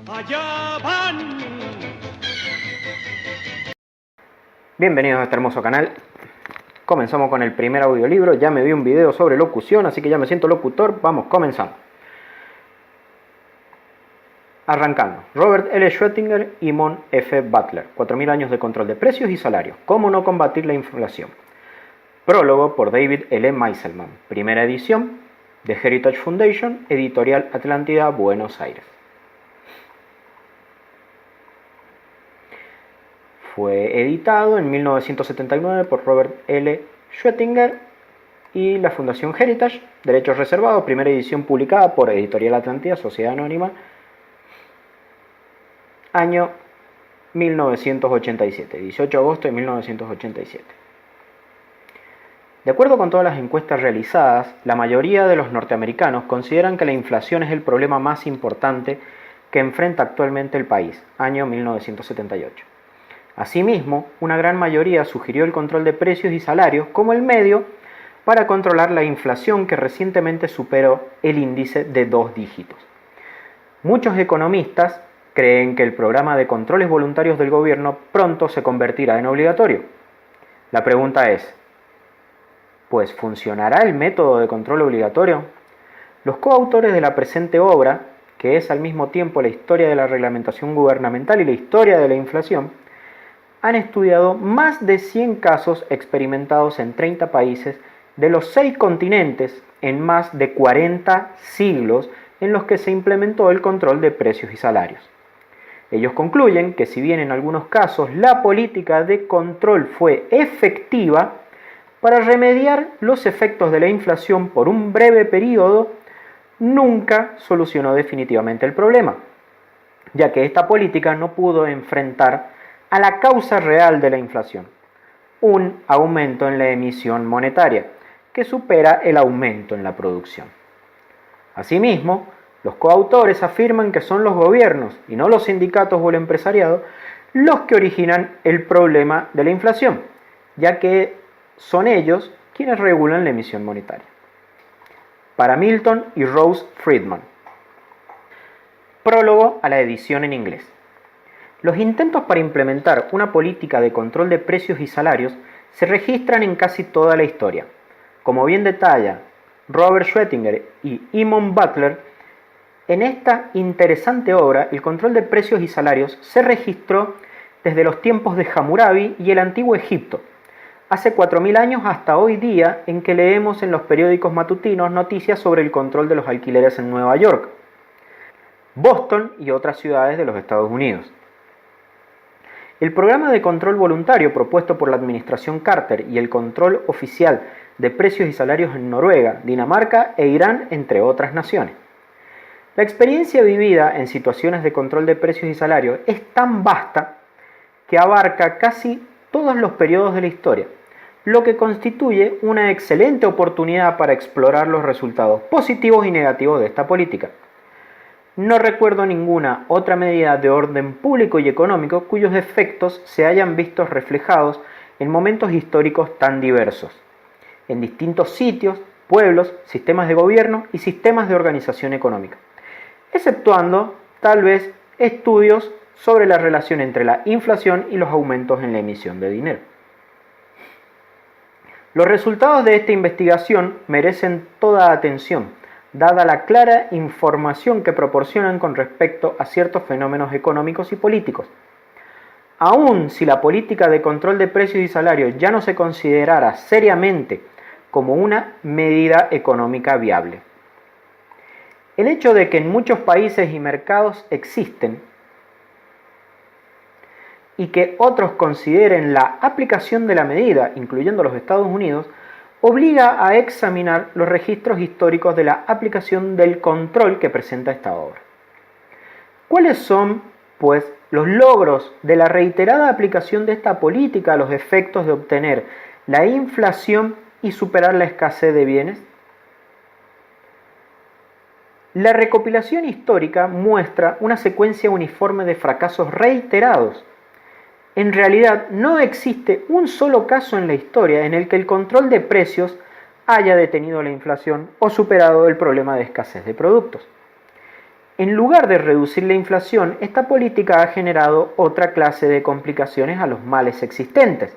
Allá van. Bienvenidos a este hermoso canal. Comenzamos con el primer audiolibro. Ya me vi un video sobre locución, así que ya me siento locutor. Vamos, comenzando. Arrancando. Robert L. Schrödinger y Mon F. Butler. 4000 años de control de precios y salarios. ¿Cómo no combatir la inflación? Prólogo por David L. Meiselman. Primera edición de Heritage Foundation, Editorial Atlántida, Buenos Aires. Fue editado en 1979 por Robert L. Schrödinger y la Fundación Heritage, Derechos Reservados, primera edición publicada por Editorial Atlántida, Sociedad Anónima, año 1987, 18 de agosto de 1987. De acuerdo con todas las encuestas realizadas, la mayoría de los norteamericanos consideran que la inflación es el problema más importante que enfrenta actualmente el país, año 1978. Asimismo, una gran mayoría sugirió el control de precios y salarios como el medio para controlar la inflación que recientemente superó el índice de 2 dígitos. Muchos economistas creen que el programa de controles voluntarios del gobierno pronto se convertirá en obligatorio. La pregunta es, ¿pues funcionará el método de control obligatorio? Los coautores de la presente obra, que es al mismo tiempo la historia de la reglamentación gubernamental y la historia de la inflación, han estudiado más de 100 casos experimentados en 30 países de los 6 continentes en más de 40 siglos en los que se implementó el control de precios y salarios. Ellos concluyen que si bien en algunos casos la política de control fue efectiva para remediar los efectos de la inflación por un breve periodo, nunca solucionó definitivamente el problema, ya que esta política no pudo enfrentar a la causa real de la inflación, un aumento en la emisión monetaria, que supera el aumento en la producción. Asimismo, los coautores afirman que son los gobiernos, y no los sindicatos o el empresariado, los que originan el problema de la inflación, ya que son ellos quienes regulan la emisión monetaria. Para Milton y Rose Friedman. Prólogo a la edición en inglés. Los intentos para implementar una política de control de precios y salarios se registran en casi toda la historia. Como bien detalla Robert Schrödinger y Eamon Butler, en esta interesante obra el control de precios y salarios se registró desde los tiempos de Hammurabi y el Antiguo Egipto, hace 4000 años hasta hoy día en que leemos en los periódicos matutinos noticias sobre el control de los alquileres en Nueva York, Boston y otras ciudades de los Estados Unidos. El programa de control voluntario propuesto por la administración Carter y el control oficial de precios y salarios en Noruega, Dinamarca e Irán, entre otras naciones. La experiencia vivida en situaciones de control de precios y salarios es tan vasta que abarca casi todos los periodos de la historia, lo que constituye una excelente oportunidad para explorar los resultados positivos y negativos de esta política. No recuerdo ninguna otra medida de orden público y económico cuyos efectos se hayan visto reflejados en momentos históricos tan diversos, en distintos sitios, pueblos, sistemas de gobierno y sistemas de organización económica, exceptuando, tal vez, estudios sobre la relación entre la inflación y los aumentos en la emisión de dinero. Los resultados de esta investigación merecen toda atención, dada la clara información que proporcionan con respecto a ciertos fenómenos económicos y políticos. Aun si la política de control de precios y salarios ya no se considerara seriamente como una medida económica viable. El hecho de que en muchos países y mercados existen y que otros consideren la aplicación de la medida, incluyendo los Estados Unidos, obliga a examinar los registros históricos de la aplicación del control que presenta esta obra. ¿Cuáles son, pues, los logros de la reiterada aplicación de esta política a los efectos de obtener la inflación y superar la escasez de bienes? La recopilación histórica muestra una secuencia uniforme de fracasos reiterados. En realidad, no existe un solo caso en la historia en el que el control de precios haya detenido la inflación o superado el problema de escasez de productos. En lugar de reducir la inflación, esta política ha generado otra clase de complicaciones a los males existentes,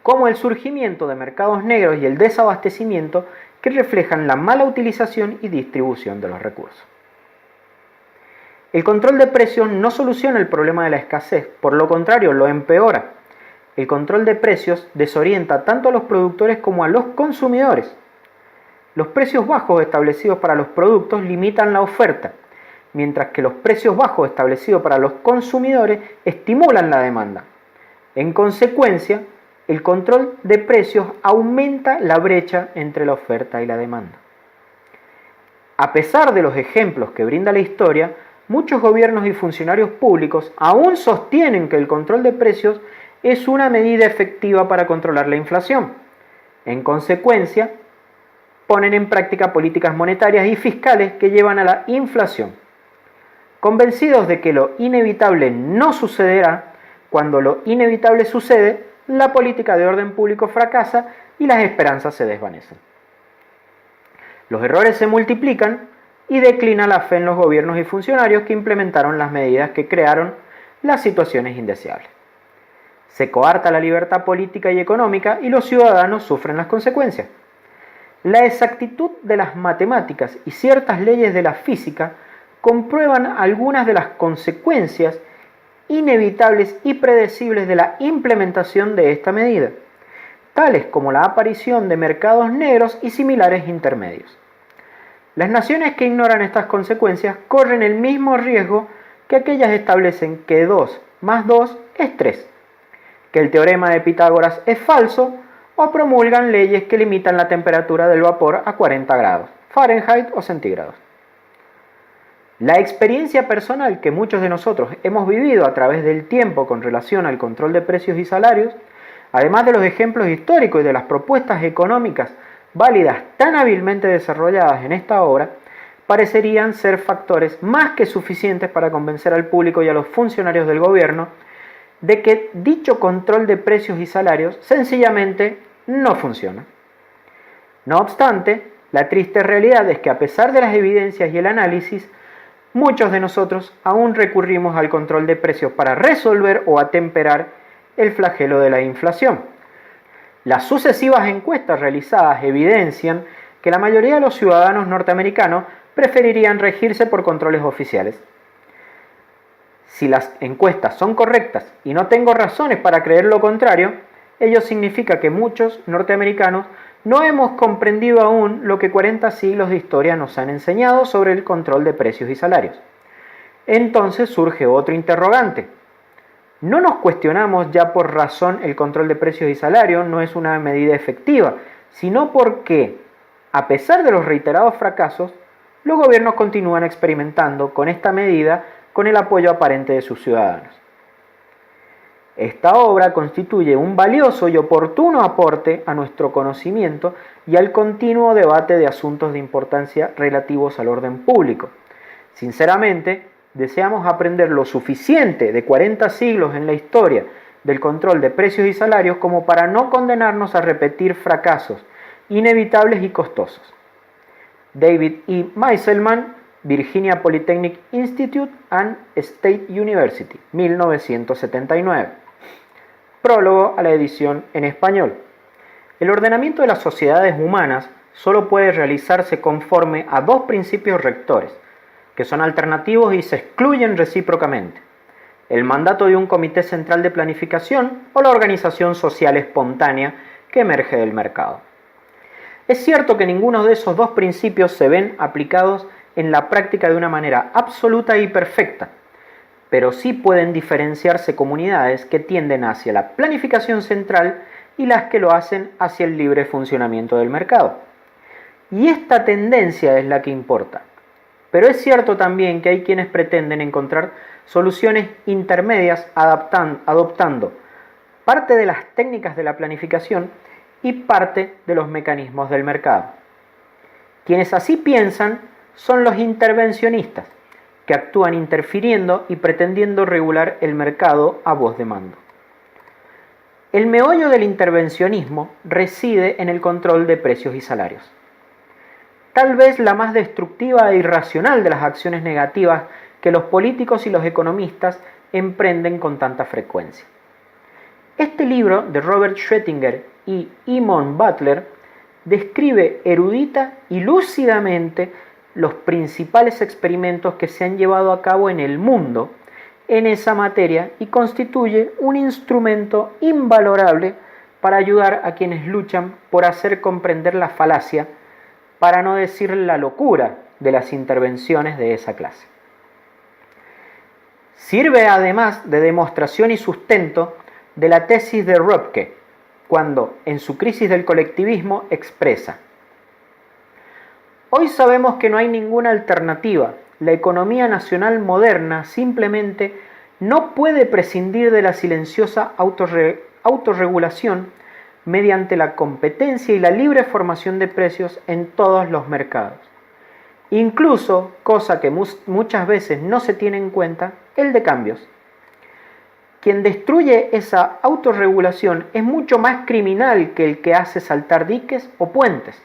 como el surgimiento de mercados negros y el desabastecimiento que reflejan la mala utilización y distribución de los recursos. El control de precios no soluciona el problema de la escasez, por lo contrario, lo empeora. El control de precios desorienta tanto a los productores como a los consumidores. Los precios bajos establecidos para los productos limitan la oferta, mientras que los precios bajos establecidos para los consumidores estimulan la demanda. En consecuencia, el control de precios aumenta la brecha entre la oferta y la demanda. A pesar de los ejemplos que brinda la historia, muchos gobiernos y funcionarios públicos aún sostienen que el control de precios es una medida efectiva para controlar la inflación. En consecuencia, ponen en práctica políticas monetarias y fiscales que llevan a la inflación. Convencidos de que lo inevitable no sucederá, cuando lo inevitable sucede, la política de orden público fracasa y las esperanzas se desvanecen. Los errores se multiplican y declina la fe en los gobiernos y funcionarios que implementaron las medidas que crearon las situaciones indeseables. Se coarta la libertad política y económica y los ciudadanos sufren las consecuencias. La exactitud de las matemáticas y ciertas leyes de la física comprueban algunas de las consecuencias inevitables y predecibles de la implementación de esta medida, tales como la aparición de mercados negros y similares intermedios. Las naciones que ignoran estas consecuencias corren el mismo riesgo que aquellas establecen que 2 más 2 es 3, que el teorema de Pitágoras es falso o promulgan leyes que limitan la temperatura del vapor a 40 grados, Fahrenheit o centígrados. La experiencia personal que muchos de nosotros hemos vivido a través del tiempo con relación al control de precios y salarios, además de los ejemplos históricos y de las propuestas económicas válidas tan hábilmente desarrolladas en esta obra, parecerían ser factores más que suficientes para convencer al público y a los funcionarios del gobierno de que dicho control de precios y salarios sencillamente no funciona. No obstante, la triste realidad es que a pesar de las evidencias y el análisis, muchos de nosotros aún recurrimos al control de precios para resolver o atemperar el flagelo de la inflación. Las sucesivas encuestas realizadas evidencian que la mayoría de los ciudadanos norteamericanos preferirían regirse por controles oficiales. Si las encuestas son correctas y no tengo razones para creer lo contrario, ello significa que muchos norteamericanos no hemos comprendido aún lo que 40 siglos de historia nos han enseñado sobre el control de precios y salarios. Entonces surge otro interrogante. ¿No nos cuestionamos ya por razón el control de precios y salarios no es una medida efectiva, sino porque, a pesar de los reiterados fracasos, los gobiernos continúan experimentando con esta medida con el apoyo aparente de sus ciudadanos? Esta obra constituye un valioso y oportuno aporte a nuestro conocimiento y al continuo debate de asuntos de importancia relativos al orden público. Sinceramente, deseamos aprender lo suficiente de 40 siglos en la historia del control de precios y salarios como para no condenarnos a repetir fracasos inevitables y costosos. David E. Meiselman, Virginia Polytechnic Institute and State University, 1979. Prólogo a la edición en español. El ordenamiento de las sociedades humanas solo puede realizarse conforme a dos principios rectores, que son alternativos y se excluyen recíprocamente: el mandato de un comité central de planificación o la organización social espontánea que emerge del mercado. Es cierto que ninguno de esos dos principios se ven aplicados en la práctica de una manera absoluta y perfecta, pero sí pueden diferenciarse comunidades que tienden hacia la planificación central y las que lo hacen hacia el libre funcionamiento del mercado. Y esta tendencia es la que importa. Pero es cierto también que hay quienes pretenden encontrar soluciones intermedias adoptando parte de las técnicas de la planificación y parte de los mecanismos del mercado. Quienes así piensan son los intervencionistas, que actúan interfiriendo y pretendiendo regular el mercado a voz de mando. El meollo del intervencionismo reside en el control de precios y salarios. tal vez la más destructiva e irracional de las acciones negativas que los políticos y los economistas emprenden con tanta frecuencia. Este libro de Robert Schrödinger y Eamon Butler describe erudita y lúcidamente los principales experimentos que se han llevado a cabo en el mundo en esa materia y constituye un instrumento invalorable para ayudar a quienes luchan por hacer comprender la falacia, para no decir la locura, de las intervenciones de esa clase. Sirve además de demostración y sustento de la tesis de Röpke, cuando, en su Crisis del colectivismo, expresa: hoy sabemos que no hay ninguna alternativa. La economía nacional moderna simplemente no puede prescindir de la silenciosa autorregulación mediante la competencia y la libre formación de precios en todos los mercados. Incluso, cosa que muchas veces no se tiene en cuenta, el de cambios. Quien destruye esa autorregulación es mucho más criminal que el que hace saltar diques o puentes,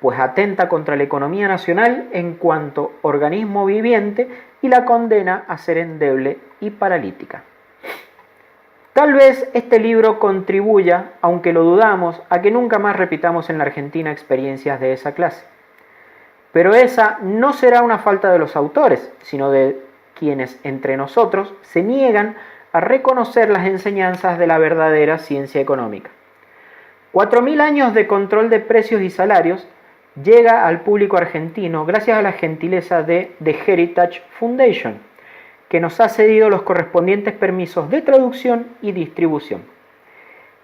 pues atenta contra la economía nacional en cuanto organismo viviente y la condena a ser endeble y paralítica. Tal vez este libro contribuya, aunque lo dudamos, a que nunca más repitamos en la Argentina experiencias de esa clase. Pero esa no será una falta de los autores, sino de quienes entre nosotros se niegan a reconocer las enseñanzas de la verdadera ciencia económica. 4000 años de control de precios y salarios llega al público argentino gracias a la gentileza de The Heritage Foundation, que nos ha cedido los correspondientes permisos de traducción y distribución.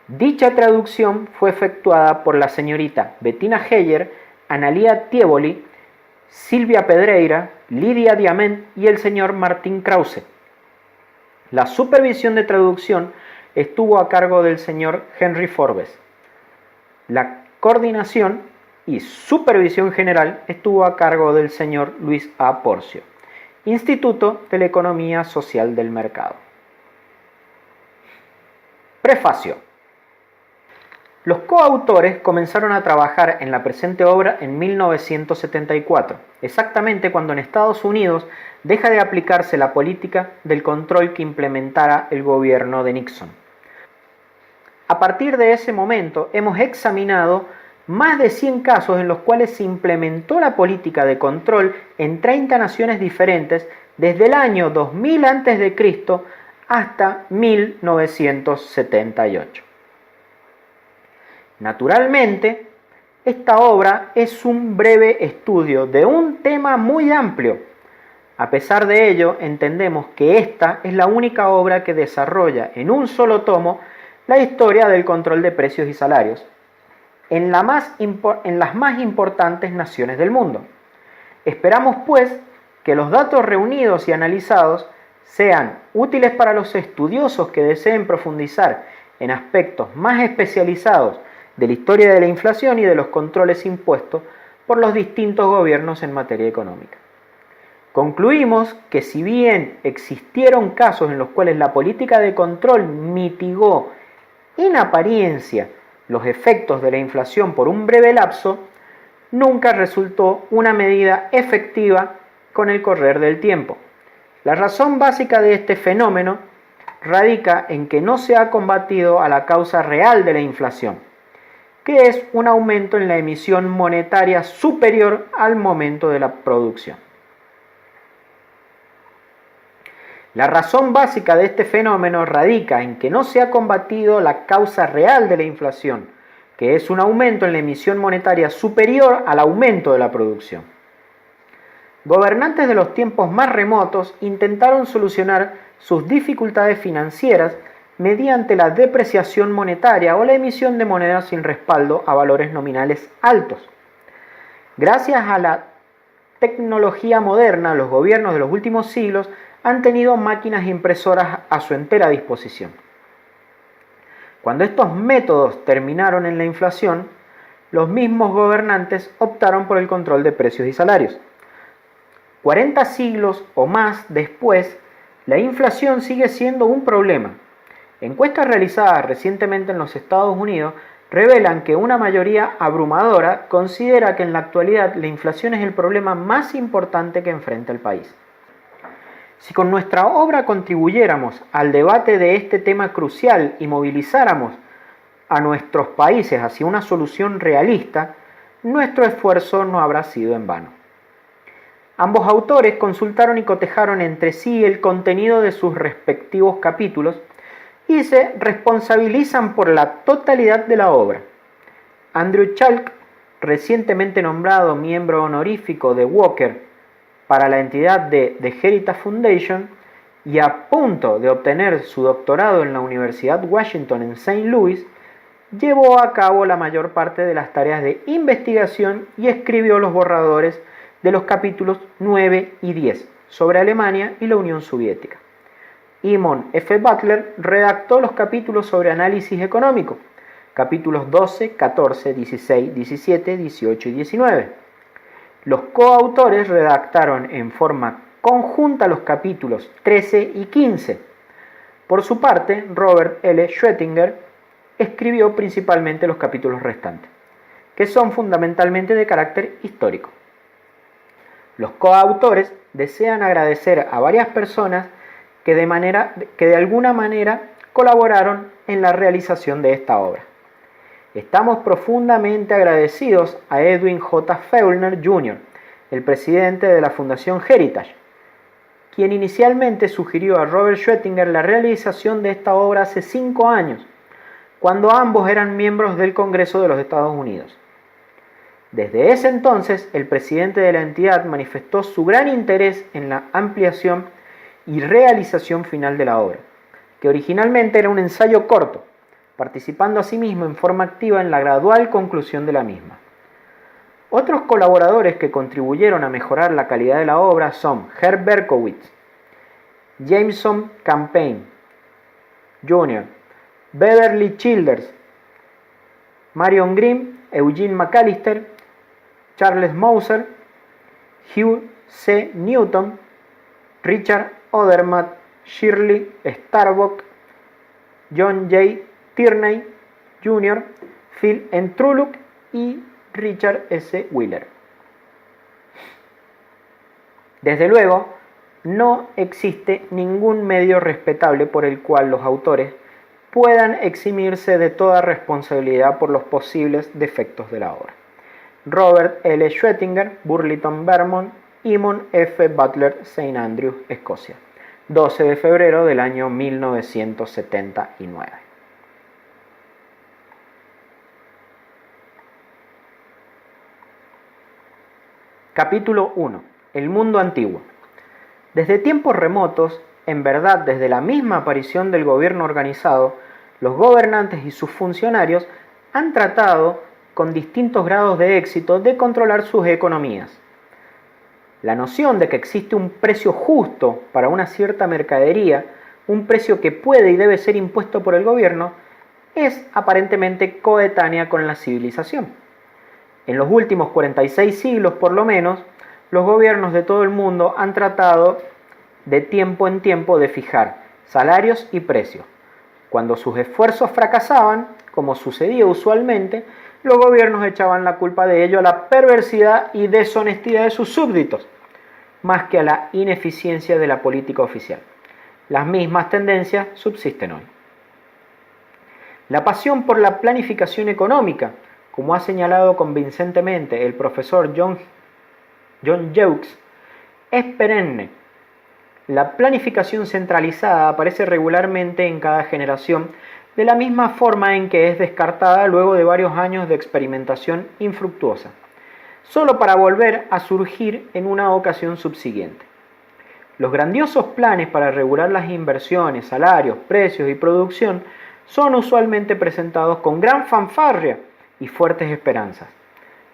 Dicha traducción fue efectuada por la señorita Bettina Heyer, Analía Tieboli, Silvia Pedreira, Lidia Diamant y el señor Martín Krause. La supervisión de traducción estuvo a cargo del señor Henry Forbes. La coordinación y supervisión general estuvo a cargo del señor Luis A. Porcio, Instituto de la Economía Social del Mercado. Prefacio. Los coautores comenzaron a trabajar en la presente obra en 1974, exactamente cuando en Estados Unidos deja de aplicarse la política del control que implementara el gobierno de Nixon. A partir de ese momento hemos examinado más de 100 casos en los cuales se implementó la política de control en 30 naciones diferentes desde el año 2000 a.C. hasta 1978. Naturalmente, esta obra es un breve estudio de un tema muy amplio. A pesar de ello, entendemos que esta es la única obra que desarrolla en un solo tomo la historia del control de precios y salarios en las más importantes naciones del mundo. Esperamos, pues, que los datos reunidos y analizados sean útiles para los estudiosos que deseen profundizar en aspectos más especializados de la historia de la inflación y de los controles impuestos por los distintos gobiernos en materia económica. Concluimos que si bien existieron casos en los cuales la política de control mitigó en apariencia los efectos de la inflación por un breve lapso, nunca resultó una medida efectiva con el correr del tiempo. La razón básica de este fenómeno radica en que no se ha combatido a la causa real de la inflación, que es un aumento en la emisión monetaria superior al momento de la producción. La razón básica de este fenómeno radica en que no se ha combatido la causa real de la inflación, que es un aumento en la emisión monetaria superior al aumento de la producción. Gobernantes de los tiempos más remotos intentaron solucionar sus dificultades financieras mediante la depreciación monetaria o la emisión de monedas sin respaldo a valores nominales altos. Gracias a la tecnología moderna, los gobiernos de los últimos siglos han tenido máquinas impresoras a su entera disposición. Cuando estos métodos terminaron en la inflación, los mismos gobernantes optaron por el control de precios y salarios. 40 siglos o más después, la inflación sigue siendo un problema. Encuestas realizadas recientemente en los Estados Unidos revelan que una mayoría abrumadora considera que en la actualidad la inflación es el problema más importante que enfrenta el país. Si con nuestra obra contribuyéramos al debate de este tema crucial y movilizáramos a nuestros países hacia una solución realista, nuestro esfuerzo no habrá sido en vano. Ambos autores consultaron y cotejaron entre sí el contenido de sus respectivos capítulos y se responsabilizan por la totalidad de la obra. Andrew Chalk, recientemente nombrado miembro honorífico de Walker para la entidad de The Heritage Foundation y a punto de obtener su doctorado en la Universidad Washington en St. Louis, llevó a cabo la mayor parte de las tareas de investigación y escribió los borradores de los capítulos 9 y 10 sobre Alemania y la Unión Soviética. Eamon F. Butler redactó los capítulos sobre análisis económico, capítulos 12, 14, 16, 17, 18 y 19. Los coautores redactaron en forma conjunta los capítulos 13 y 15. Por su parte, Robert L. Schwettinger escribió principalmente los capítulos restantes, que son fundamentalmente de carácter histórico. Los coautores desean agradecer a varias personas que de alguna manera colaboraron en la realización de esta obra. Estamos profundamente agradecidos a Edwin J. Feuerner Jr., el presidente de la Fundación Heritage, quien inicialmente sugirió a Robert Schwettinger la realización de esta obra hace 5 años, cuando ambos eran miembros del Congreso de los Estados Unidos. Desde ese entonces, el presidente de la entidad manifestó su gran interés en la ampliación y realización final de la obra, que originalmente era un ensayo corto, participando asimismo en forma activa en la gradual conclusión de la misma. Otros colaboradores que contribuyeron a mejorar la calidad de la obra son Herb Berkowitz, Jameson Campaign Jr., Beverly Childers, Marion Grimm, Eugene McAllister, Charles Mauser, Hugh C. Newton, Richard Odermatt, Shirley Starbuck, John J. Tierney Jr., Phil N. Truluck y Richard S. Wheeler. Desde luego, no existe ningún medio respetable por el cual los autores puedan eximirse de toda responsabilidad por los posibles defectos de la obra. Robert L. Schwettinger, Burlington, Vermont, Eamon F. Butler, St. Andrews, Escocia, 12 de febrero del año 1979. Capítulo 1. El mundo antiguo. Desde tiempos remotos, en verdad desde la misma aparición del gobierno organizado, los gobernantes y sus funcionarios han tratado, con distintos grados de éxito, de controlar sus economías. La noción de que existe un precio justo para una cierta mercadería, un precio que puede y debe ser impuesto por el gobierno, es aparentemente coetánea con la civilización. En los últimos 46 siglos, por lo menos, los gobiernos de todo el mundo han tratado de tiempo en tiempo de fijar salarios y precios. Cuando sus esfuerzos fracasaban, como sucedía usualmente, los gobiernos echaban la culpa de ello a la perversidad y deshonestidad de sus súbditos, más que a la ineficiencia de la política oficial. Las mismas tendencias subsisten hoy. La pasión por la planificación económica, como ha señalado convincentemente el profesor John Jeux, es perenne. La planificación centralizada aparece regularmente en cada generación, de la misma forma en que es descartada luego de varios años de experimentación infructuosa, solo para volver a surgir en una ocasión subsiguiente. Los grandiosos planes para regular las inversiones, salarios, precios y producción son usualmente presentados con gran fanfarria y fuertes esperanzas.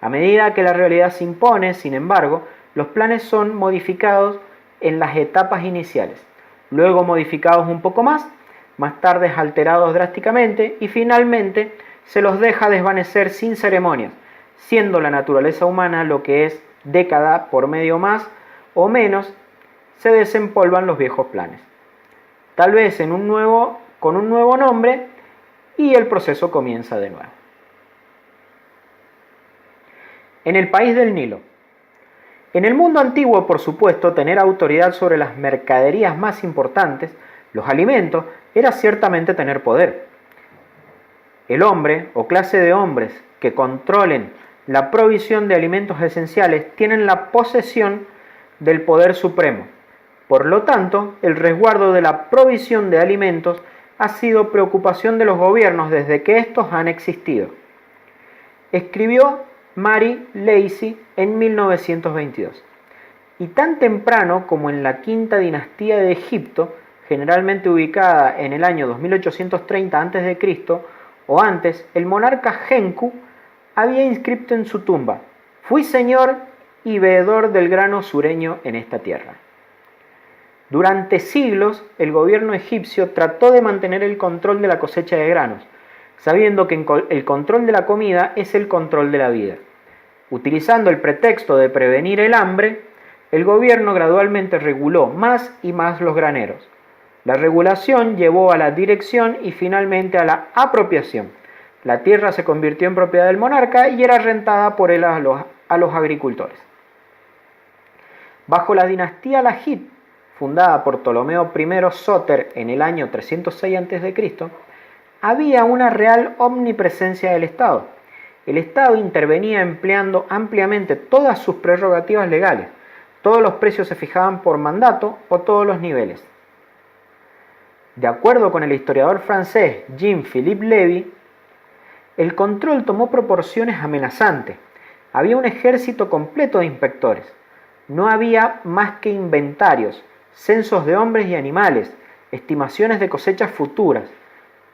A medida que la realidad se impone, sin embargo, los planes son modificados en las etapas iniciales, luego modificados un poco más tarde alterados drásticamente y finalmente se los deja desvanecer sin ceremonias, siendo la naturaleza humana lo que es década por medio más o menos se desempolvan los viejos planes, tal vez con un nuevo nombre y el proceso comienza de nuevo. En el país del Nilo. En el mundo antiguo, por supuesto, tener autoridad sobre las mercaderías más importantes, los alimentos, era ciertamente tener poder. El hombre o clase de hombres que controlen la provisión de alimentos esenciales tienen la posesión del poder supremo. Por lo tanto, el resguardo de la provisión de alimentos ha sido preocupación de los gobiernos desde que estos han existido. Escribió Mary Lacy en 1922. Y tan temprano como en la quinta dinastía de Egipto, generalmente ubicada en el año 2830 a.C. o antes, el monarca Genku había inscrito en su tumba: «Fui señor y veedor del grano sureño en esta tierra». Durante siglos, el gobierno egipcio trató de mantener el control de la cosecha de granos, sabiendo que el control de la comida es el control de la vida. Utilizando el pretexto de prevenir el hambre, el gobierno gradualmente reguló más y más los graneros. La regulación llevó a la dirección y finalmente a la apropiación. La tierra se convirtió en propiedad del monarca y era rentada por él a los agricultores. Bajo la dinastía Lajid, fundada por Ptolomeo I Sóter en el año 306 a.C., había una real omnipresencia del Estado. El Estado intervenía empleando ampliamente todas sus prerrogativas legales. Todos los precios se fijaban por mandato o todos los niveles. De acuerdo con el historiador francés Jean-Philippe Lévy, el control tomó proporciones amenazantes. Había un ejército completo de inspectores. No había más que inventarios, censos de hombres y animales, estimaciones de cosechas futuras.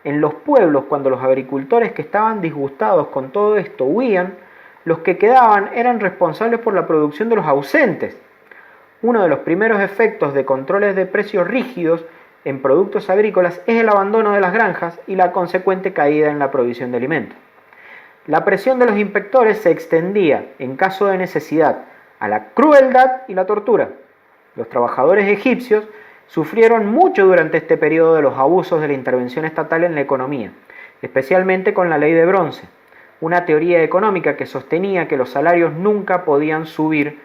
En los pueblos, cuando los agricultores que estaban disgustados con todo esto huían, los que quedaban eran responsables por la producción de los ausentes. Uno de los primeros efectos de controles de precios rígidos en productos agrícolas es el abandono de las granjas y la consecuente caída en la provisión de alimentos. La presión de los inspectores se extendía, en caso de necesidad, a la crueldad y la tortura. Los trabajadores egipcios sufrieron mucho durante este periodo de los abusos de la intervención estatal en la economía, especialmente con la ley de bronce, una teoría económica que sostenía que los salarios nunca podían subir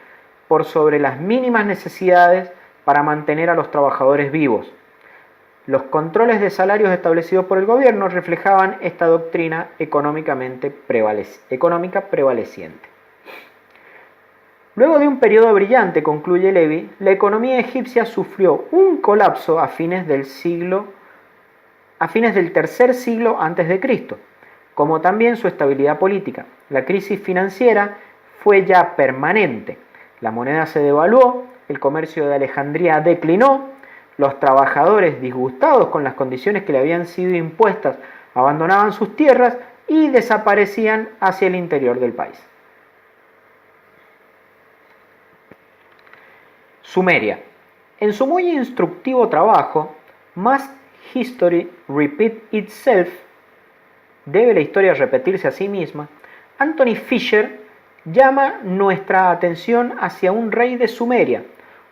por sobre las mínimas necesidades para mantener a los trabajadores vivos. Los controles de salarios establecidos por el gobierno reflejaban esta doctrina económica prevaleciente. Luego de un periodo brillante, concluye Lévy, la economía egipcia sufrió un colapso a fines del tercer siglo antes de Cristo, como también su estabilidad política. La crisis financiera fue ya permanente. La moneda se devaluó, el comercio de Alejandría declinó, los trabajadores, disgustados con las condiciones que le habían sido impuestas, abandonaban sus tierras y desaparecían hacia el interior del país. Sumeria. En su muy instructivo trabajo, Must History Repeat Itself? ¿Debe la historia repetirse a sí misma?, Anthony Fisher llama nuestra atención hacia un rey de Sumeria,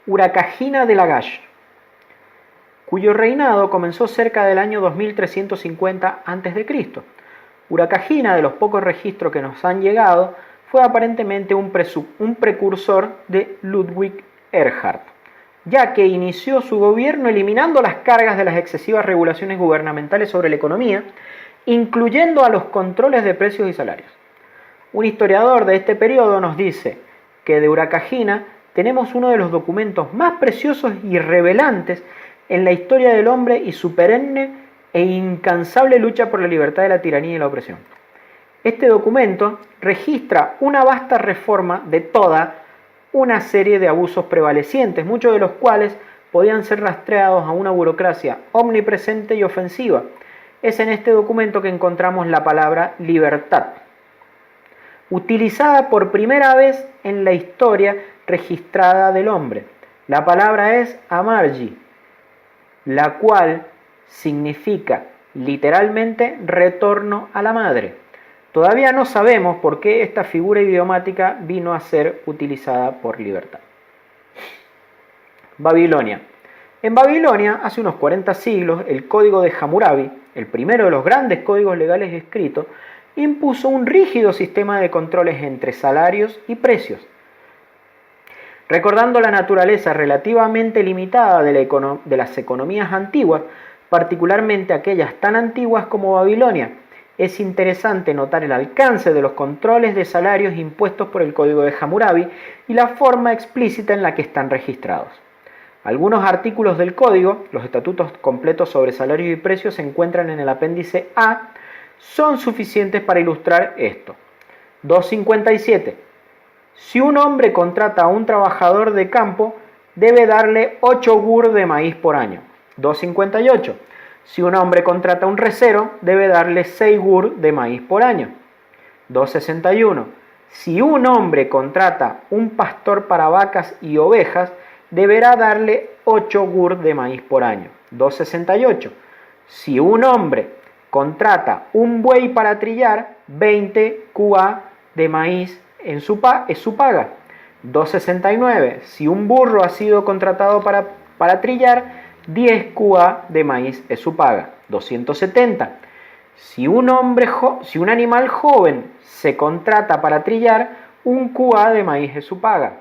Urakajina de Lagash, cuyo reinado comenzó cerca del año 2350 a.C. Urakajina, de los pocos registros que nos han llegado, fue aparentemente un precursor de Ludwig Erhard, ya que inició su gobierno eliminando las cargas de las excesivas regulaciones gubernamentales sobre la economía, incluyendo a los controles de precios y salarios. Un historiador de este periodo nos dice que de Urakajina tenemos uno de los documentos más preciosos y revelantes en la historia del hombre y su perenne e incansable lucha por la libertad de la tiranía y la opresión. Este documento registra una vasta reforma de toda una serie de abusos prevalecientes, muchos de los cuales podían ser rastreados a una burocracia omnipresente y ofensiva. Es en este documento que encontramos la palabra libertad, utilizada por primera vez en la historia registrada del hombre. La palabra es amargi, la cual significa literalmente retorno a la madre. Todavía no sabemos por qué esta figura idiomática vino a ser utilizada por libertad. Babilonia. En Babilonia, hace unos 40 siglos, el código de Hammurabi, el primero de los grandes códigos legales escritos, impuso un rígido sistema de controles entre salarios y precios. Recordando la naturaleza relativamente limitada de las economías antiguas, particularmente aquellas tan antiguas como Babilonia, es interesante notar el alcance de los controles de salarios impuestos por el Código de Hammurabi y la forma explícita en la que están registrados. Algunos artículos del Código, los estatutos completos sobre salarios y precios se encuentran en el apéndice A, son suficientes para ilustrar esto. 257. Si un hombre contrata a un trabajador de campo, debe darle 8 gur de maíz por año. 258. Si un hombre contrata a un recero, debe darle 6 gur de maíz por año. 261. Si un hombre contrata un pastor para vacas y ovejas, deberá darle 8 gur de maíz por año. 268. Si un hombre contrata un buey para trillar, 20 QA de maíz es su paga. 269. Si un burro ha sido contratado para trillar, 10 QA de maíz es su paga. 270. Si un animal joven se contrata para trillar, 1 QA de maíz es su paga.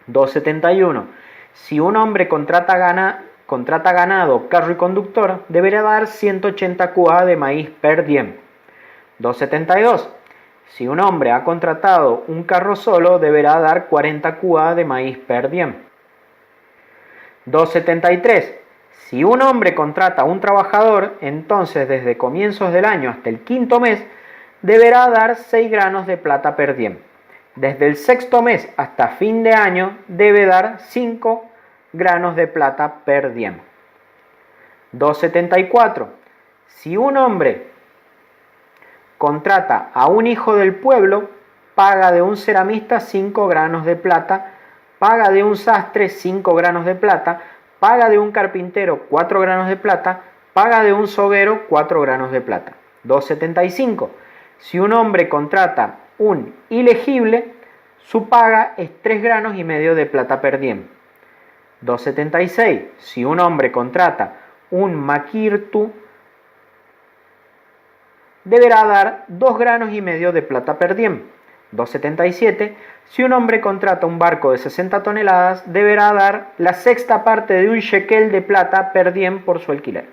271. Si un hombre contrata ganado, carro y conductor, deberá dar 180 QA de maíz per diem. 272. Si un hombre ha contratado un carro solo, deberá dar 40 QA de maíz per diem. 273. Si un hombre contrata a un trabajador, entonces desde comienzos del año hasta el quinto mes, deberá dar 6 granos de plata per diem. Desde el sexto mes hasta fin de año, debe dar 5 granos de plata per diem. 274. Si un hombre contrata a un hijo del pueblo, paga de un ceramista 5 granos de plata, paga de un sastre 5 granos de plata, paga de un carpintero 4 granos de plata, paga de un soguero 4 granos de plata. 275. Si un hombre contrata un ilegible, su paga es 3 granos y medio de plata per diem. 276. Si un hombre contrata un maquirtu, deberá dar 2 granos y medio de plata per diem. 277. Si un hombre contrata un barco de 60 toneladas, deberá dar la sexta parte de un shekel de plata per diem por su alquiler.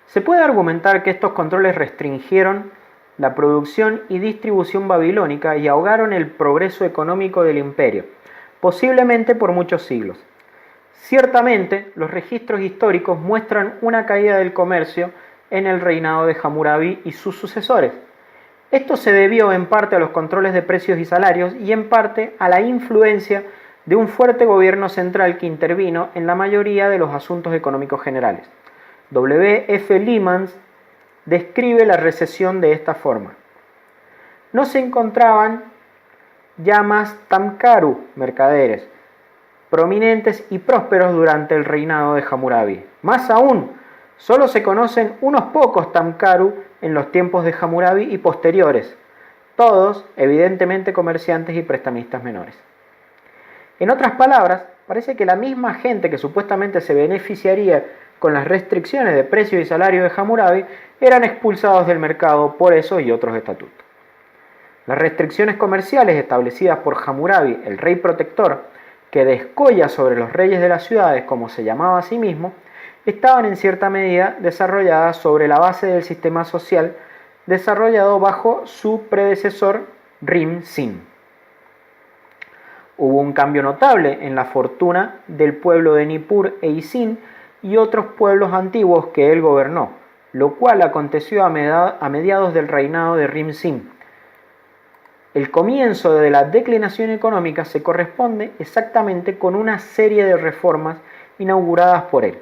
Se puede argumentar que estos controles restringieron la producción y distribución babilónica y ahogaron el progreso económico del imperio, posiblemente por muchos siglos. Ciertamente, los registros históricos muestran una caída del comercio en el reinado de Hammurabi y sus sucesores. Esto se debió en parte a los controles de precios y salarios y en parte a la influencia de un fuerte gobierno central que intervino en la mayoría de los asuntos económicos generales. W. F. Lemans describe la recesión de esta forma. No se encontraban ya más tamkaru, mercaderes, prominentes y prósperos durante el reinado de Hammurabi. Más aún, solo se conocen unos pocos tamkaru en los tiempos de Hammurabi y posteriores, todos evidentemente comerciantes y prestamistas menores. En otras palabras, parece que la misma gente que supuestamente se beneficiaría con las restricciones de precios y salario de Hammurabi eran expulsados del mercado por esos y otros estatutos. Las restricciones comerciales establecidas por Hammurabi, el rey protector, que descolla sobre los reyes de las ciudades, como se llamaba a sí mismo, estaban en cierta medida desarrolladas sobre la base del sistema social desarrollado bajo su predecesor Rim-Sin. Hubo un cambio notable en la fortuna del pueblo de Nippur e Isin y otros pueblos antiguos que él gobernó, lo cual aconteció a mediados del reinado de Rim-Sin. El comienzo de la declinación económica se corresponde exactamente con una serie de reformas inauguradas por él.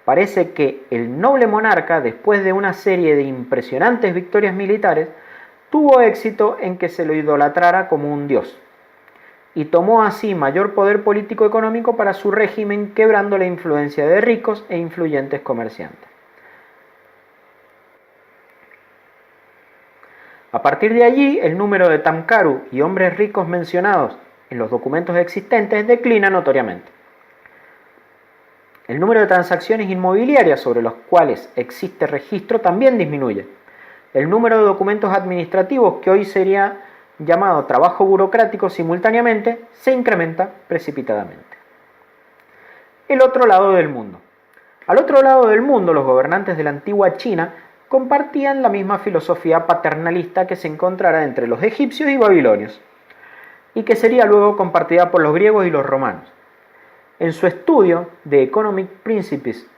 Parece que el noble monarca, después de una serie de impresionantes victorias militares, tuvo éxito en que se lo idolatrara como un dios, y tomó así mayor poder político-económico para su régimen, quebrando la influencia de ricos e influyentes comerciantes. A partir de allí, el número de tamkaru y hombres ricos mencionados en los documentos existentes declina notoriamente. El número de transacciones inmobiliarias sobre los cuales existe registro también disminuye. El número de documentos administrativos, que hoy sería llamado trabajo burocrático, simultáneamente se incrementa precipitadamente. El otro lado del mundo. Al otro lado del mundo, los gobernantes de la antigua China compartían la misma filosofía paternalista que se encontrara entre los egipcios y babilonios, y que sería luego compartida por los griegos y los romanos. En su estudio de Economic Principles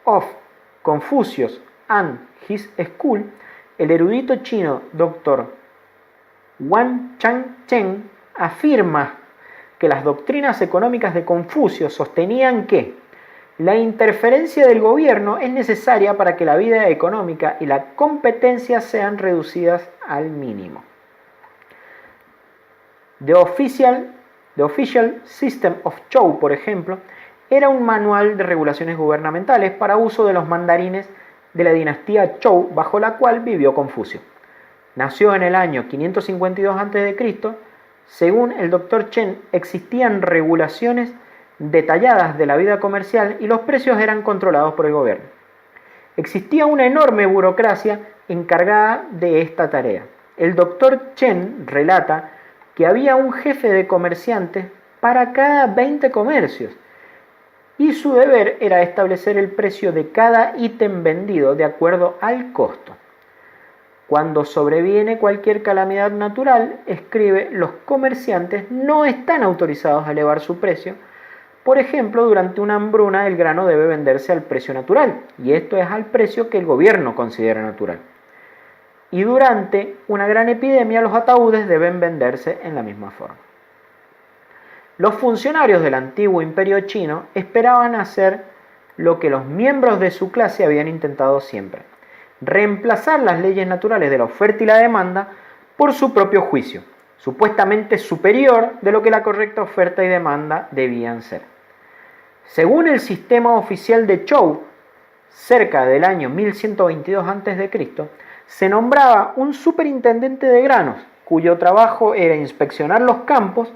of Confucius and His School, el erudito chino Dr. Wang Changcheng afirma que las doctrinas económicas de Confucio sostenían que la interferencia del gobierno es necesaria para que la vida económica y la competencia sean reducidas al mínimo. The Official System of Zhou, por ejemplo, era un manual de regulaciones gubernamentales para uso de los mandarines de la dinastía Zhou, bajo la cual vivió Confucio. Nació en el año 552 a.C. Según el Dr. Chen, existían regulaciones detalladas de la vida comercial y los precios eran controlados por el gobierno. Existía una enorme burocracia encargada de esta tarea. El Dr. Chen relata que había un jefe de comerciantes para cada 20 comercios y su deber era establecer el precio de cada ítem vendido de acuerdo al costo. Cuando sobreviene cualquier calamidad natural, escribe, los comerciantes no están autorizados a elevar su precio. Por ejemplo, durante una hambruna el grano debe venderse al precio natural, y esto es al precio que el gobierno considera natural. Y durante una gran epidemia los ataúdes deben venderse en la misma forma. Los funcionarios del antiguo imperio chino esperaban hacer lo que los miembros de su clase habían intentado siempre: reemplazar las leyes naturales de la oferta y la demanda por su propio juicio, supuestamente superior de lo que la correcta oferta y demanda debían ser. Según el sistema oficial de Zhou, cerca del año 1122 a.C., se nombraba un superintendente de granos, cuyo trabajo era inspeccionar los campos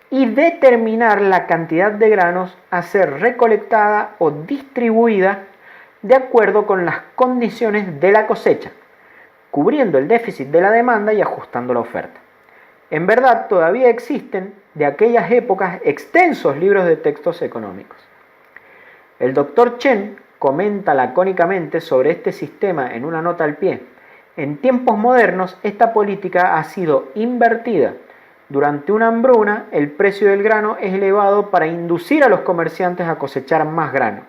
y determinar la cantidad de granos a ser recolectada o distribuida de acuerdo con las condiciones de la cosecha, cubriendo el déficit de la demanda y ajustando la oferta. En verdad, todavía existen de aquellas épocas extensos libros de textos económicos. El Dr. Chen comenta lacónicamente sobre este sistema en una nota al pie. En tiempos modernos, esta política ha sido invertida. Durante una hambruna, el precio del grano es elevado para inducir a los comerciantes a cosechar más grano.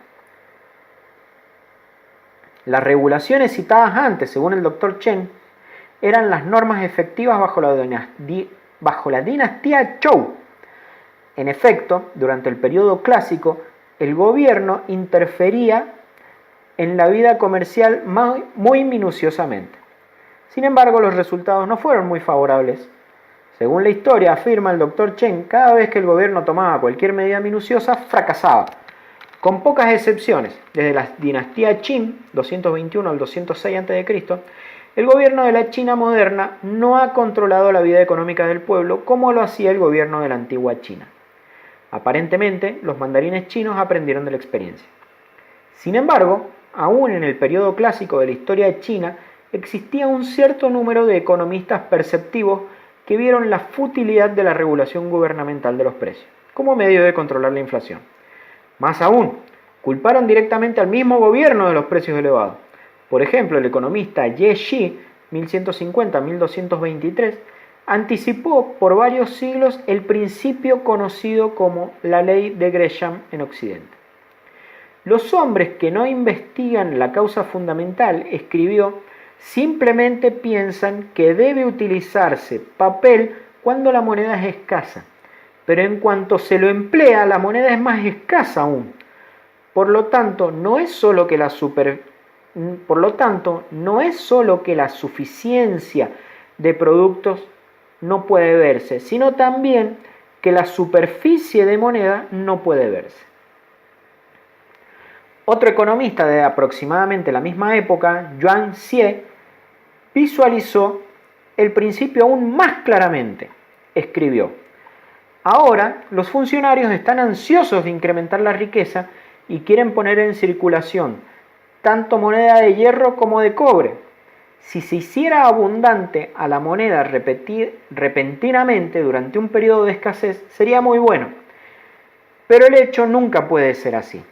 Las regulaciones citadas antes, según el Dr. Chen, eran las normas efectivas bajo la dinastía Zhou. En efecto, durante el periodo clásico, el gobierno interfería en la vida comercial muy minuciosamente. Sin embargo, los resultados no fueron muy favorables. Según la historia, afirma el Dr. Chen, cada vez que el gobierno tomaba cualquier medida minuciosa, fracasaba. Con pocas excepciones, desde la dinastía Qin, 221 al 206 a.C., el gobierno de la China moderna no ha controlado la vida económica del pueblo como lo hacía el gobierno de la antigua China. Aparentemente, los mandarines chinos aprendieron de la experiencia. Sin embargo, aún en el periodo clásico de la historia china, existía un cierto número de economistas perceptivos que vieron la futilidad de la regulación gubernamental de los precios como medio de controlar la inflación. Más aún, culparon directamente al mismo gobierno de los precios elevados. Por ejemplo, el economista Ye Shi, 1150-1223, anticipó por varios siglos el principio conocido como la ley de Gresham en Occidente. Los hombres que no investigan la causa fundamental, escribió, simplemente piensan que debe utilizarse papel cuando la moneda es escasa, pero en cuanto se lo emplea, la moneda es más escasa aún. Por lo tanto, no es solo que la suficiencia de productos no puede verse, sino también que la superficie de moneda no puede verse. Otro economista de aproximadamente la misma época, Yuan Xie, visualizó el principio aún más claramente. Escribió: Ahora, los funcionarios están ansiosos de incrementar la riqueza y quieren poner en circulación tanto moneda de hierro como de cobre. Si se hiciera abundante a la moneda repentinamente durante un periodo de escasez, sería muy bueno. Pero el hecho nunca puede ser así.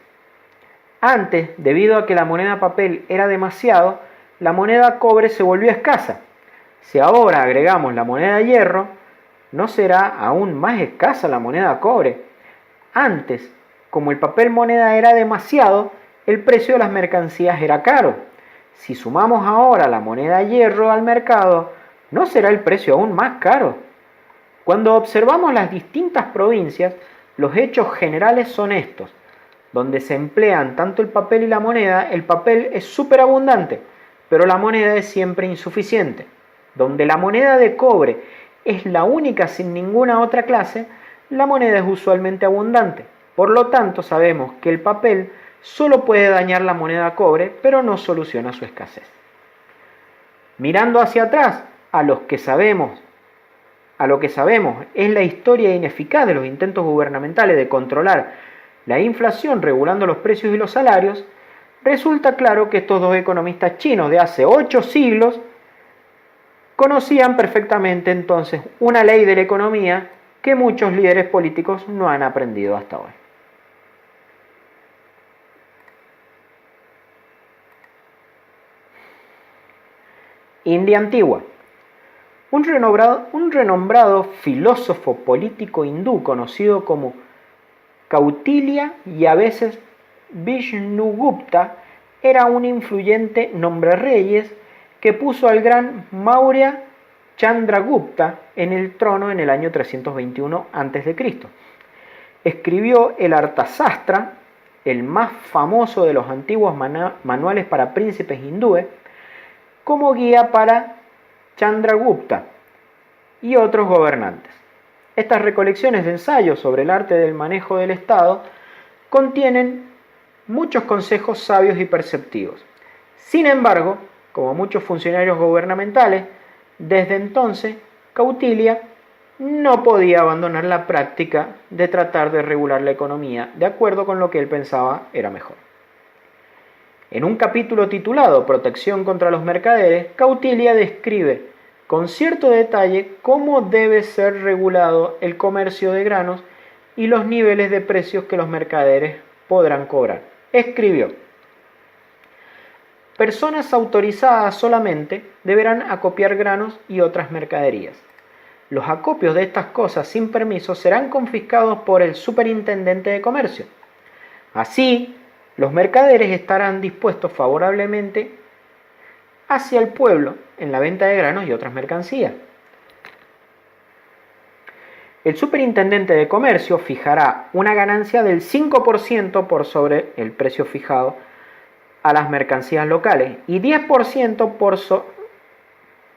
Antes, debido a que la moneda papel era demasiado, la moneda cobre se volvió escasa. Si ahora agregamos la moneda hierro, ¿no será aún más escasa la moneda cobre? Antes, como el papel moneda era demasiado, el precio de las mercancías era caro. Si sumamos ahora la moneda hierro al mercado, ¿no será el precio aún más caro? Cuando observamos las distintas provincias, los hechos generales son estos. Donde se emplean tanto el papel y la moneda, el papel es superabundante, pero la moneda es siempre insuficiente. Donde la moneda de cobre es la única sin ninguna otra clase, la moneda es usualmente abundante. Por lo tanto, sabemos que el papel solo puede dañar la moneda cobre, pero no soluciona su escasez. Mirando hacia atrás, lo que sabemos es la historia ineficaz de los intentos gubernamentales de controlar la inflación regulando los precios y los salarios, resulta claro que estos dos economistas chinos de hace 8 siglos conocían perfectamente entonces una ley de la economía que muchos líderes políticos no han aprendido hasta hoy. India antigua. Un renombrado filósofo político hindú conocido como Kautilya y a veces Vishnugupta era un influyente nombrereyes que puso al gran Maurya Chandragupta en el trono en el año 321 a.C. Escribió el Arthasastra, el más famoso de los antiguos manuales para príncipes hindúes, como guía para Chandragupta y otros gobernantes. Estas recolecciones de ensayos sobre el arte del manejo del Estado contienen muchos consejos sabios y perceptivos. Sin embargo, como muchos funcionarios gubernamentales, desde entonces Kautilya no podía abandonar la práctica de tratar de regular la economía de acuerdo con lo que él pensaba era mejor. En un capítulo titulado Protección contra los mercaderes, Kautilya describe con cierto detalle cómo debe ser regulado el comercio de granos y los niveles de precios que los mercaderes podrán cobrar. Escribió: personas autorizadas solamente deberán acopiar granos y otras mercaderías. Los acopios de estas cosas sin permiso serán confiscados por el superintendente de comercio. Así, los mercaderes estarán dispuestos favorablemente hacia el pueblo en la venta de granos y otras mercancías. El superintendente de comercio fijará una ganancia del 5% por sobre el precio fijado a las mercancías locales y 10%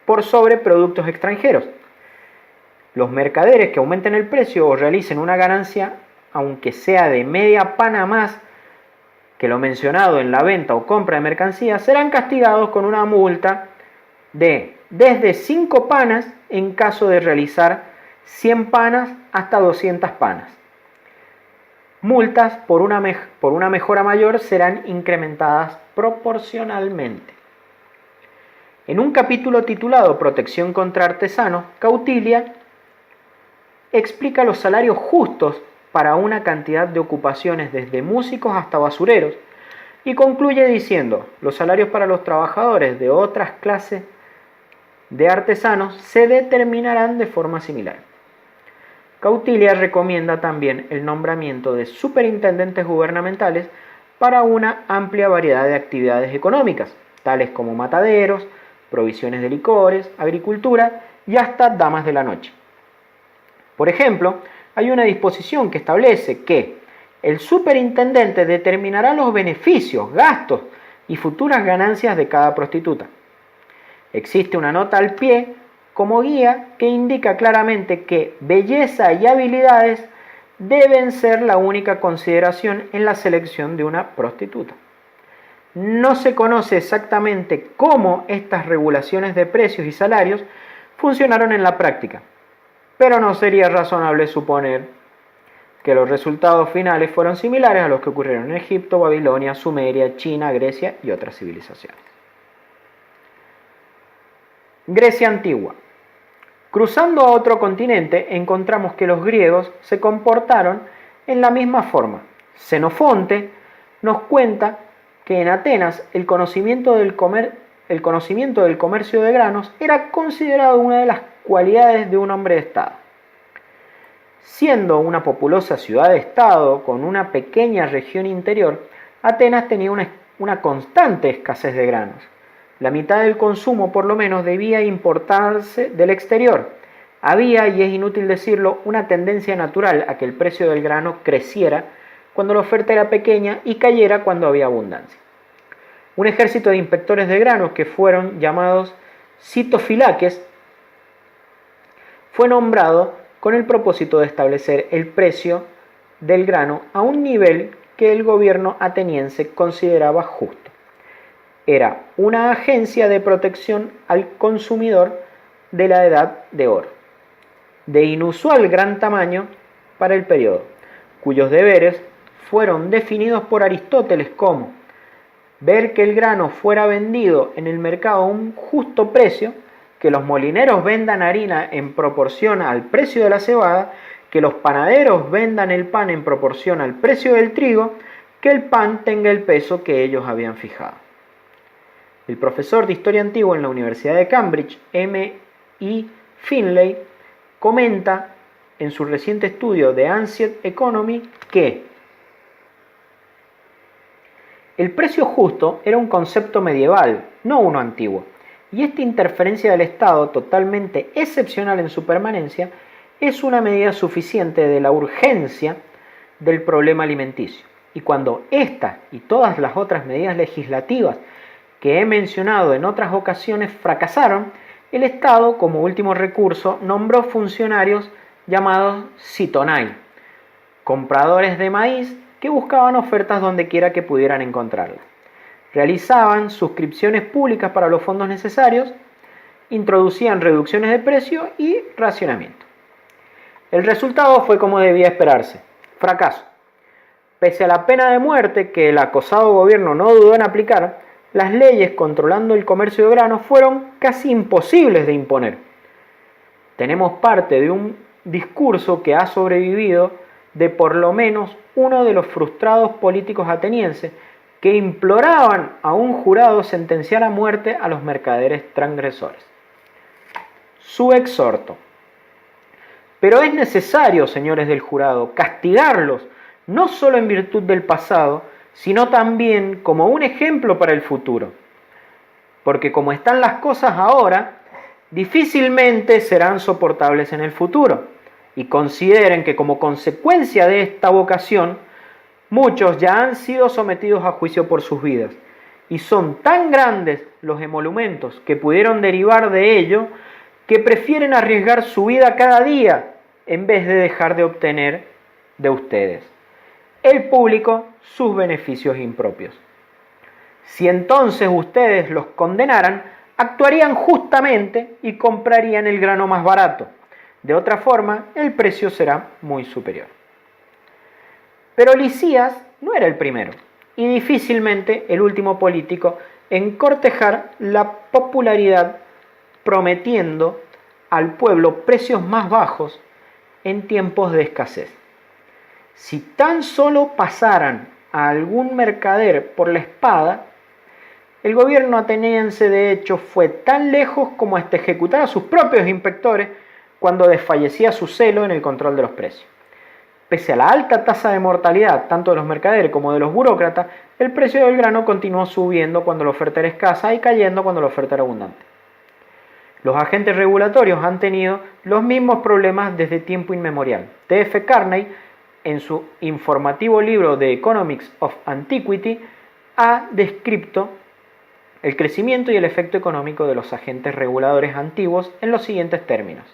por sobre productos extranjeros. Los mercaderes que aumenten el precio o realicen una ganancia, aunque sea de media pana más que lo mencionado en la venta o compra de mercancías, serán castigados con una multa de desde 5 panas en caso de realizar 100 panas hasta 200 panas. Multas por una mejora mayor serán incrementadas proporcionalmente. En un capítulo titulado Protección contra artesanos, Kautilya explica los salarios justos para una cantidad de ocupaciones desde músicos hasta basureros y concluye diciendo: los salarios para los trabajadores de otras clases de artesanos se determinarán de forma similar. Kautilya recomienda también el nombramiento de superintendentes gubernamentales para una amplia variedad de actividades económicas, tales como mataderos, provisiones de licores, agricultura y hasta damas de la noche. Por ejemplo, hay una disposición que establece que el superintendente determinará los beneficios, gastos y futuras ganancias de cada prostituta. Existe una nota al pie como guía que indica claramente que belleza y habilidades deben ser la única consideración en la selección de una prostituta. No se conoce exactamente cómo estas regulaciones de precios y salarios funcionaron en la práctica. pero no sería razonable suponer que los resultados finales fueron similares a los que ocurrieron en Egipto, Babilonia, Sumeria, China, Grecia y otras civilizaciones. Grecia antigua. Cruzando a otro continente, encontramos que los griegos se comportaron en la misma forma. Xenofonte nos cuenta que en Atenas el conocimiento del comercio de granos era considerado una de las cualidades de un hombre de Estado. Siendo una populosa ciudad-estado con una pequeña región interior, Atenas tenía una constante escasez de granos. La mitad del consumo, por lo menos, debía importarse del exterior. Había, y es inútil decirlo, una tendencia natural a que el precio del grano creciera cuando la oferta era pequeña y cayera cuando había abundancia. Un ejército de inspectores de granos, que fueron llamados citofilaques, fue nombrado con el propósito de establecer el precio del grano a un nivel que el gobierno ateniense consideraba justo. Era una agencia de protección al consumidor de la Edad de Oro, de inusual gran tamaño para el periodo, cuyos deberes fueron definidos por Aristóteles como ver que el grano fuera vendido en el mercado a un justo precio, que los molineros vendan harina en proporción al precio de la cebada, que los panaderos vendan el pan en proporción al precio del trigo, que el pan tenga el peso que ellos habían fijado. El profesor de Historia Antigua en la Universidad de Cambridge, M. E. Finlay, comenta en su reciente estudio de Ancient Economy que el precio justo era un concepto medieval, no uno antiguo, y esta interferencia del Estado, totalmente excepcional en su permanencia, es una medida suficiente de la urgencia del problema alimenticio. Y cuando esta y todas las otras medidas legislativas que he mencionado en otras ocasiones fracasaron, el Estado, como último recurso, nombró funcionarios llamados sitonai, compradores de maíz que buscaban ofertas donde quiera que pudieran encontrarlas. Realizaban suscripciones públicas para los fondos necesarios, introducían reducciones de precio y racionamiento. El resultado fue como debía esperarse: fracaso. Pese a la pena de muerte que el acosado gobierno no dudó en aplicar, las leyes controlando el comercio de granos fueron casi imposibles de imponer. Tenemos parte de un discurso que ha sobrevivido de por lo menos uno de los frustrados políticos atenienses que imploraban a un jurado sentenciar a muerte a los mercaderes transgresores. Su exhorto: pero es necesario, señores del jurado, castigarlos, no solo en virtud del pasado, sino también como un ejemplo para el futuro. Porque como están las cosas ahora, difícilmente serán soportables en el futuro. Y consideren que como consecuencia de esta vocación, muchos ya han sido sometidos a juicio por sus vidas. Y son tan grandes los emolumentos que pudieron derivar de ello, que prefieren arriesgar su vida cada día en vez de dejar de obtener de ustedes, el público, sus beneficios impropios. Si entonces ustedes los condenaran, actuarían justamente y comprarían el grano más barato. De otra forma, el precio será muy superior. Pero Lisías no era el primero y difícilmente el último político en cortejar la popularidad, prometiendo al pueblo precios más bajos en tiempos de escasez. Si tan solo pasaran a algún mercader por la espada, el gobierno ateniense de hecho fue tan lejos como hasta ejecutar a sus propios inspectores cuando desfallecía su celo en el control de los precios. Pese a la alta tasa de mortalidad tanto de los mercaderes como de los burócratas, el precio del grano continuó subiendo cuando la oferta era escasa y cayendo cuando la oferta era abundante. Los agentes regulatorios han tenido los mismos problemas desde tiempo inmemorial. T.F. Carney, en su informativo libro The Economics of Antiquity, ha descrito el crecimiento y el efecto económico de los agentes reguladores antiguos en los siguientes términos.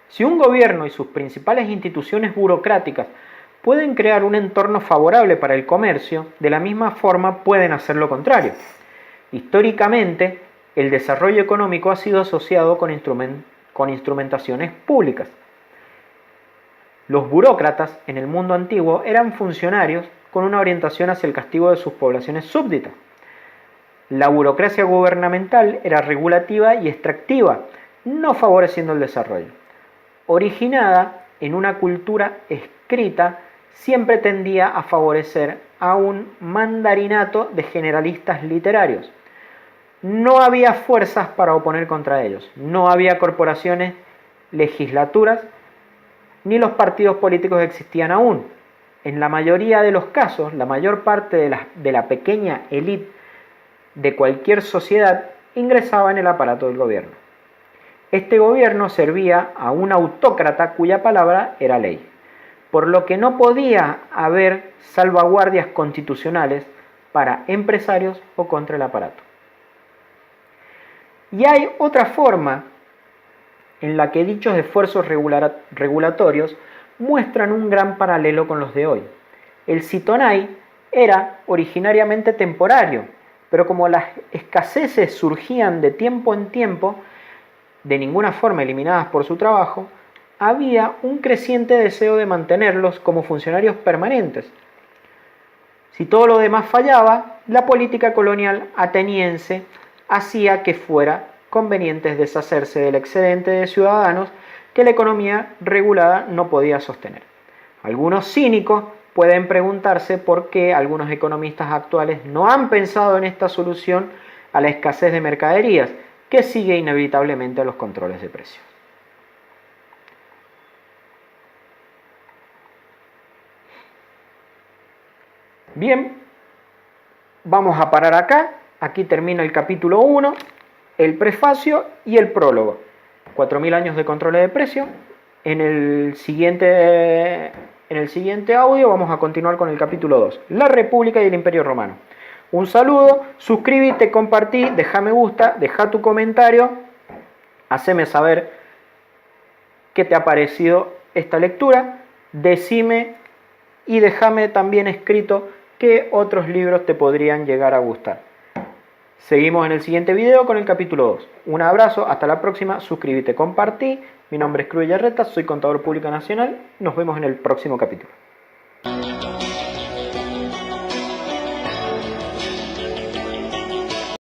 Si un gobierno y sus principales instituciones burocráticas pueden crear un entorno favorable para el comercio, de la misma forma pueden hacer lo contrario. Históricamente, el desarrollo económico ha sido asociado con con instrumentaciones públicas. Los burócratas en el mundo antiguo eran funcionarios con una orientación hacia el castigo de sus poblaciones súbditas. La burocracia gubernamental era regulativa y extractiva, no favoreciendo el desarrollo. Originada en una cultura escrita, siempre tendía a favorecer a un mandarinato de generalistas literarios. No había fuerzas para oponer contra ellos, no había corporaciones, legislaturas, ni los partidos políticos existían aún. En la mayoría de los casos, la mayor parte de la pequeña élite de cualquier sociedad ingresaba en el aparato del gobierno. Este gobierno servía a un autócrata cuya palabra era ley, por lo que no podía haber salvaguardias constitucionales para empresarios o contra el aparato. Y hay otra forma en la que dichos esfuerzos regulatorios muestran un gran paralelo con los de hoy. El Citonay era originariamente temporario, pero como las escaseces surgían de tiempo en tiempo, de ninguna forma eliminadas por su trabajo, había un creciente deseo de mantenerlos como funcionarios permanentes. Si todo lo demás fallaba, la política colonial ateniense hacía que fuera conveniente deshacerse del excedente de ciudadanos que la economía regulada no podía sostener. Algunos cínicos pueden preguntarse por qué algunos economistas actuales no han pensado en esta solución a la escasez de mercaderías, que sigue inevitablemente a los controles de precios. Bien, vamos a parar acá. Aquí termina el capítulo 1, el prefacio y el prólogo. 4.000 años de controles de precios. En el siguiente audio vamos a continuar con el capítulo 2, la República y el Imperio Romano. Un saludo, suscríbete, compartí, deja me gusta, deja tu comentario, haceme saber qué te ha parecido esta lectura, decime y déjame también escrito qué otros libros te podrían llegar a gustar. Seguimos en el siguiente video con el capítulo 2. Un abrazo, hasta la próxima, suscríbete, compartí. Mi nombre es Cruz Yarreta, soy contador público nacional. Nos vemos en el próximo capítulo.